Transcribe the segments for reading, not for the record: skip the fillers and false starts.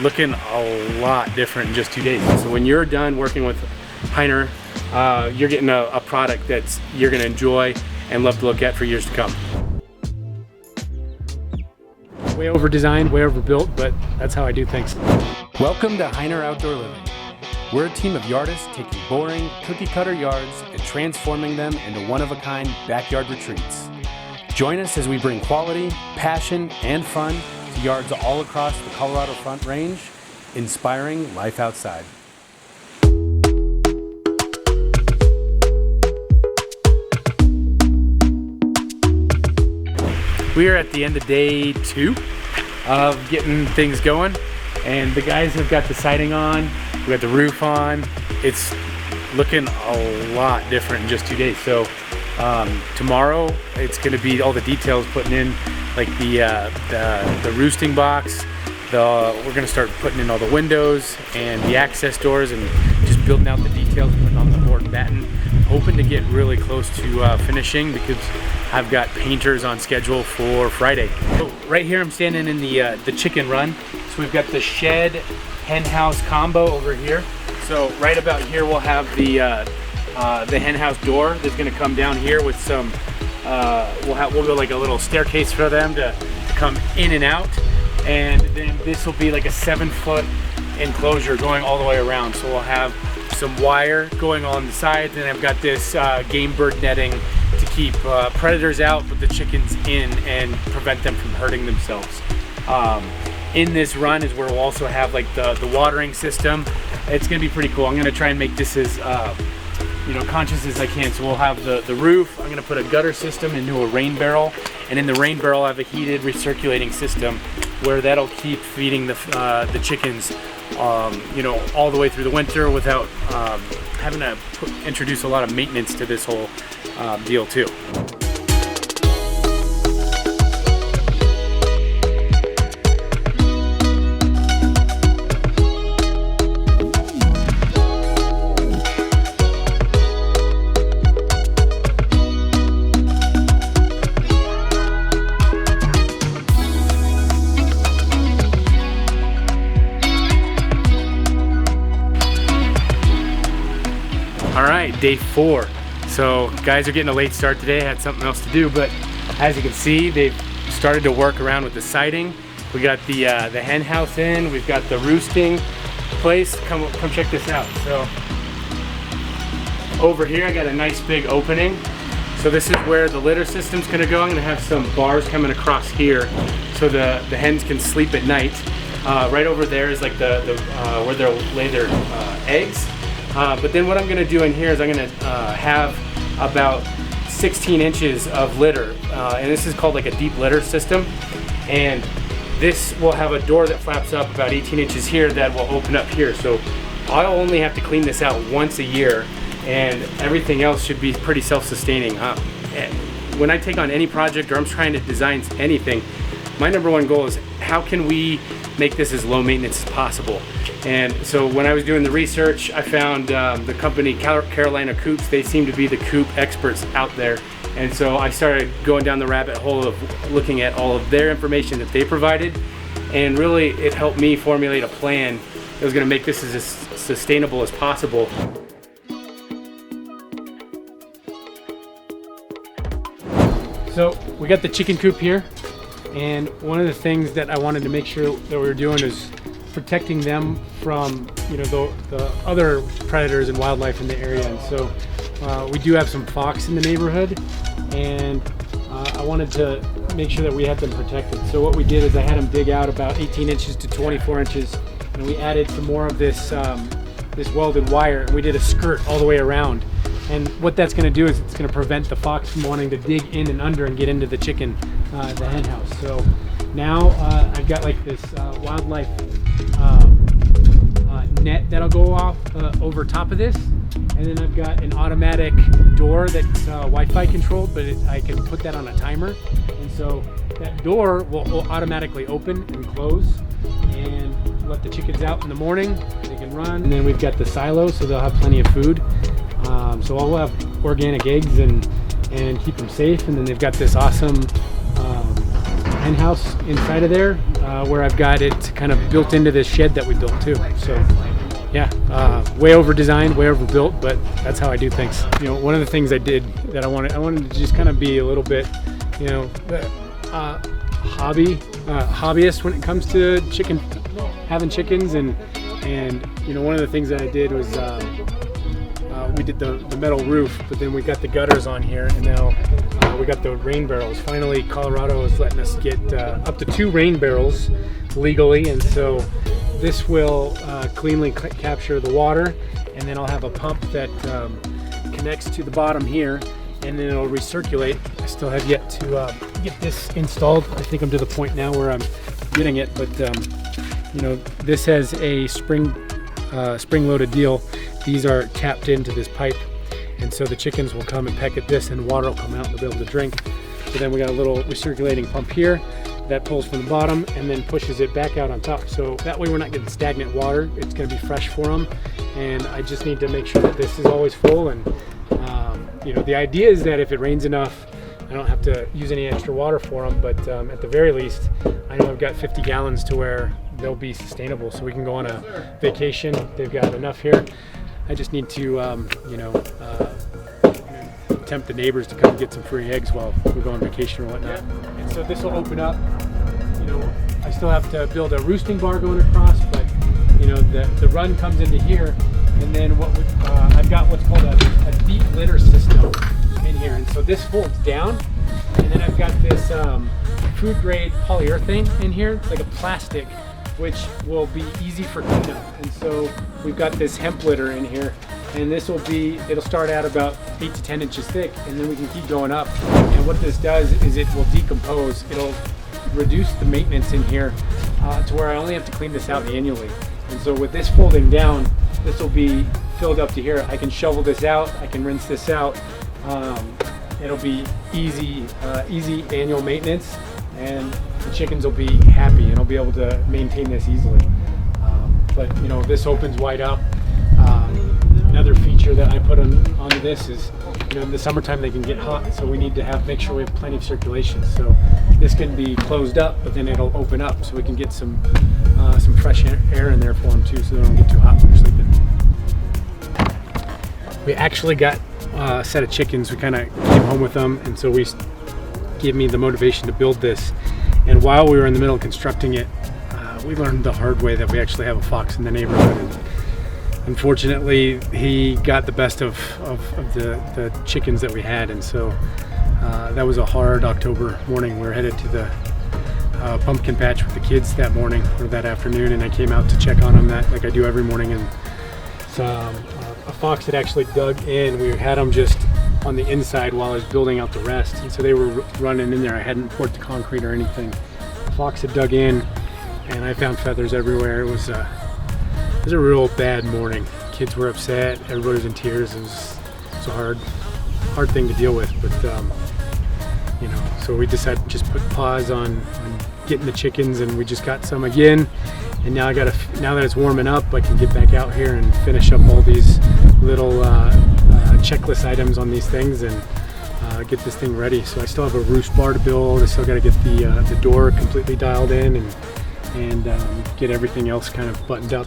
looking a lot different in just 2 days. So when you're done working with Hiner, you're getting a product that's you're gonna enjoy and love to look at for years to come. Way over designed, way overbuilt, but that's how I do things. Welcome to Hiner Outdoor Living. We're a team of yardists taking boring, cookie-cutter yards and transforming them into one-of-a-kind backyard retreats. Join us as we bring quality, passion, and fun to yards all across the Colorado Front Range, inspiring life outside. We are at the end of day 2 of getting things going, and the guys have got the siding on, we got the roof on. It's looking a lot different in just 2 days. So tomorrow it's going to be all the details, putting in like the roosting box. We're going to start putting in all the windows and the access doors, and just building out the details, putting on the board and batten. Hoping to get really close to finishing because I've got painters on schedule for Friday. So right here I'm standing in the chicken run. So we've got the shed hen house combo over here. So right about here we'll have the hen house door that's going to come down here with some. We'll go like a little staircase for them to come in and out, and then this will be like a 7-foot enclosure going all the way around. So we'll have some wire going on the sides, and I've got this game bird netting to keep predators out but the chickens in and prevent them from hurting themselves. In this run is where we'll also have like the watering system. It's gonna be pretty cool. I'm gonna try and make this as conscious as I can. So we'll have the roof. I'm gonna put a gutter system into a rain barrel, and in the rain barrel I have a heated recirculating system where that'll keep feeding the chickens all the way through the winter without having to introduce a lot of maintenance to this whole deal too. All right, day 4. So guys are getting a late start today. I had something else to do, but as you can see, they've started to work around with the siding. We got the hen house in. We've got the roosting place. Come check this out. So over here, I got a nice big opening. So this is where the litter system's gonna go. I'm gonna have some bars coming across here so the hens can sleep at night. Right over there is like where they'll lay their eggs. But then what I'm going to do in here is I'm going to have about 16 inches of litter, and this is called like a deep litter system, and this will have a door that flaps up about 18 inches here that will open up here. So I'll only have to clean this out once a year, and everything else should be pretty self-sustaining. When I take on any project or I'm trying to design anything, my number one goal is how can we make this as low maintenance as possible. And so when I was doing the research, I found the company Carolina Coops. They seem to be the coop experts out there. And so I started going down the rabbit hole of looking at all of their information that they provided. And really it helped me formulate a plan that was gonna make this as sustainable as possible. So we got the chicken coop here. And one of the things that I wanted to make sure that we were doing is protecting them from the other predators and wildlife in the area. And so we do have some fox in the neighborhood, and I wanted to make sure that we had them protected. So what we did is I had them dig out about 18 inches to 24 inches, and we added some more of this welded wire, and we did a skirt all the way around. And what that's going to do is it's going to prevent the fox from wanting to dig in and under and get into the chicken, the hen house. So now I've got like this wildlife net that'll go off over top of this, and then I've got an automatic door that's Wi-Fi controlled, but I can put that on a timer, and so that door will automatically open and close and let the chickens out in the morning. They can run, and then we've got the silo, so they'll have plenty of food. So I'll have organic eggs and keep them safe, and then they've got this awesome hen house inside of there, where I've got it kind of built into this shed that we built too. So yeah, way over designed, way over built, but that's how I do things. You know, one of the things I did that I wanted to just kind of be a little bit, you know, hobbyist when it comes to having chickens, and you know, one of the things that I did was we did the metal roof, but then we got the gutters on here, and now we got the rain barrels. Finally, Colorado is letting us get up to 2 rain barrels legally, and so this will cleanly capture the water, and then I'll have a pump that connects to the bottom here, and then it'll recirculate. I still have yet to get this installed. I think I'm to the point now where I'm getting it, but you know, this has a spring-loaded deal. These are tapped into this pipe, and so the chickens will come and peck at this, and water will come out and they'll be able to drink. So then we got a little recirculating pump here that pulls from the bottom and then pushes it back out on top. So that way we're not getting stagnant water. It's going to be fresh for them, and I just need to make sure that this is always full. And you know, the idea is that if it rains enough, I don't have to use any extra water for them, but at the very least, I know I've got 50 gallons to where they'll be sustainable, so we can go on a vacation. They've got enough here. I just need to, you know, tempt the neighbors to come get some free eggs while we go on vacation or whatnot. And so this will open up. You know, I still have to build a roosting bar going across, but you know, the run comes into here, and then I've got what's called a deep litter system in here, and so this folds down, and then I've got this food grade polyurethane in here. It's like a plastic, which will be easy for cleanup. And so we've got this hemp litter in here, and it'll start out about 8 to 10 inches thick, and then we can keep going up. And what this does is it will decompose. It'll reduce the maintenance in here to where I only have to clean this out annually. And so with this folding down, this will be filled up to here. I can shovel this out, I can rinse this out. It'll be easy annual maintenance, and the chickens will be happy, and I'll be able to maintain this easily. But you know, this opens wide up. Another feature that I put onto this is, you know, in the summertime they can get hot, so we need to make sure we have plenty of circulation. So this can be closed up, but then it'll open up, so we can get some fresh air in there for them too, so they don't get too hot when they're sleeping. We actually got a set of chickens. We kind of came home with them, and so we gave me the motivation to build this. And while we were in the middle of constructing it, we learned the hard way that we actually have a fox in the neighborhood. And unfortunately, he got the best of the chickens that we had, and so that was a hard October morning. We were headed to the pumpkin patch with the kids that morning or that afternoon, and I came out to check on them like I do every morning, and a fox had actually dug in. We had them just on the inside while I was building out the rest, and so they were running in there. I hadn't poured the concrete or anything. The fox had dug in, and I found feathers everywhere. It was a real bad morning. Kids were upset, everybody was in tears. It was a hard thing to deal with, but you know, so we decided to just put pause on getting the chickens, and we just got some again. And now now that it's warming up, I can get back out here and finish up all these little checklist items on these things and get this thing ready. So I still have a roost bar to build. I still got to get the door completely dialed in and get everything else kind of buttoned up.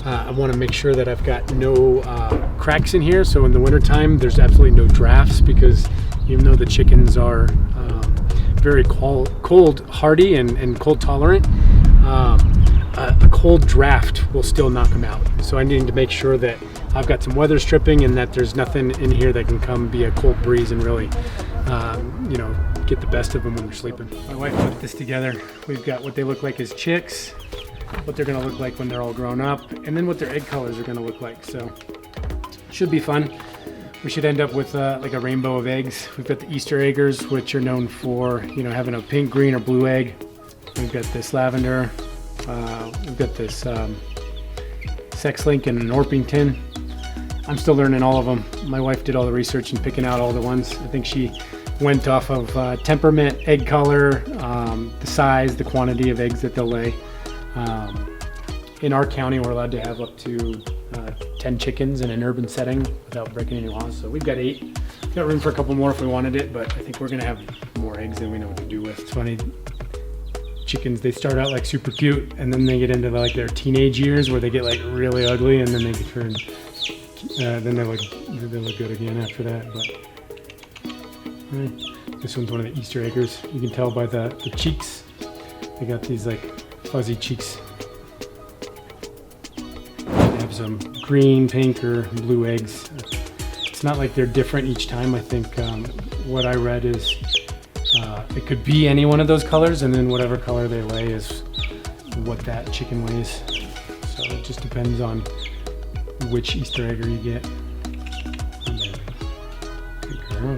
I want to make sure that I've got no cracks in here, so in the wintertime there's absolutely no drafts, because even though the chickens are very cold hardy and cold tolerant, a cold draft will still knock them out. So I need to make sure that I've got some weather stripping and that there's nothing in here that can come be a cold breeze and really you know, get the best of them when they're sleeping. My wife put this together. We've got what they look like as chicks, what they're going to look like when they're all grown up, and then what their egg colors are going to look like. So should be fun. We should end up with like a rainbow of eggs. We've got the Easter eggers, which are known for, you know, having a pink, green, or blue egg. We've got this lavender. We've got this sex link and an Orpington. I'm still learning all of them. My wife did all the research and picking out all the ones. I think she went off of temperament, egg color, the size, the quantity of eggs that they'll lay. In our county, we're allowed to have up to 10 chickens in an urban setting without breaking any laws. So we've got 8. We've got room for a couple more if we wanted it, but I think we're gonna have more eggs than we know what to do with. It's funny, chickens, they start out like super cute, and then they get into like their teenage years where they get like really ugly, and then they turn, then they look good again after that. But this one's one of the Easter eggers. You can tell by the cheeks. They got these like fuzzy cheeks. They have some green, pink, or blue eggs. It's not like they're different each time. I think what I read is it could be any one of those colors, and then whatever color they lay is what that chicken weighs. So it just depends on which Easter egger you get. Good girl.